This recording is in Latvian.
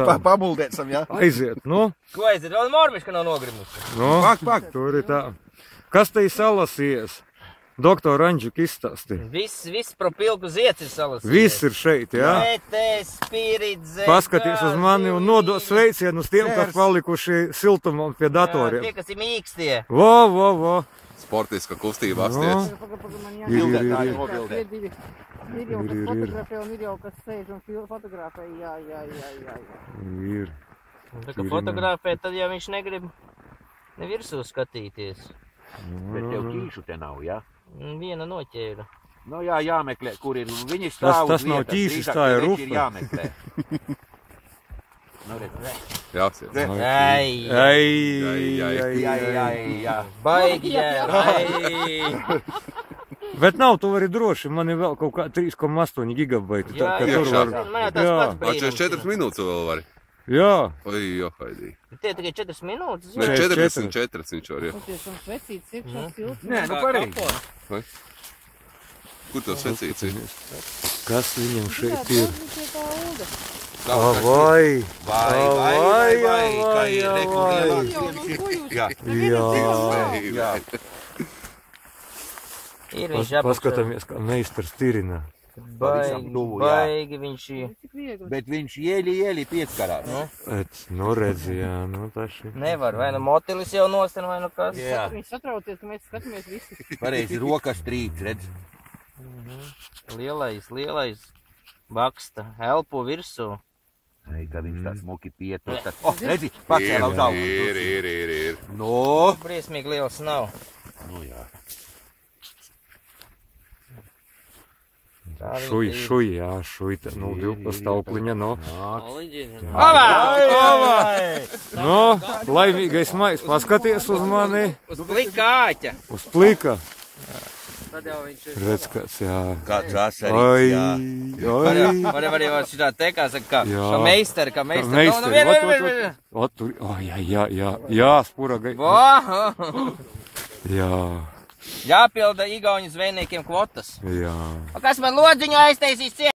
tā. Pabuldēcam, jā. Aiziet, nu. Ko aiziet? Vēl mormiška nav nogrimusi. Nu, Pak. tur ir tā. Kas te ir salasījies? Doktor Anģika izstāsti. Viss propilku ziets ir salasījies. Viss ir šeit, jā? Mētē, spiridze, Paskaties uz mani un nodot sveicienu uz tiem, kas palikuši siltumam pie datoriem. Tie, kas ir mīkstie. Vo. Sportiska kustība apsties. Ir jau kas fotografē un ir jau kas sēž un fotografē, jā. Ir. Tā kā fotografē, tad jau viņš negrib nevirsū skatīties. Bet tev ķīšu te nav, jā? Viena noķēra. Nu jā, jāmeklē, kur ir. Viņi stāv Tas nav ķīšas, tā ir rupa. Ir jāmeklē. Nu, redz. Jāapsies. Jā. Baigi, jā. Bet nav, tu vari droši, man ir vēl kaut kā 3,8 gigabaiti. Jā, man jau tas pats brīnums. 4 minūtes vēl vari. Jā. Oi, haidī. Tie tikai 4 minūtes. Nē, 44 viņš var, jā. Tie esam svecīts iekšā silts. Nē, nu pareizi. Kur tev secīts ir? Kas viņam šeit ir? Vai, Ir viņš jāpapsver. Paskatāmies, kā meistars tirinā. Baigi viņš ir. bet viņš ieli pieskarās. Nu redzi, jā, nu taši. Nevar, vai nu motilis jau nosten, vai nu kas. Jā. Viņi satrauties, ka mēs skatāmies visi. Pareizi, rokas trīc, redz. Lielais baksta, elpo virsū. Ai, ka viņš tā smuki pietur. Redzi, pacēla uz augstu. Ir. No. Briesmīgi liels nav. Nu jā. Šuj, jā, nu, 12 aupliņa, no. No, laimīgais mais, paskaties uz mani. Uz plika āķa. Uz plika. Tad jau viņš ir. Redz, kāds, jā. Kāds asarīts, jā. Var jau šitā tekā, saka, kā meisteri, kā meisteri. Meisteri, jā, spura gai. Jā. Jāpilda igauņu zvejniekiem kvotas. Jā. Kas man lodziņu aiztaisīs ciet?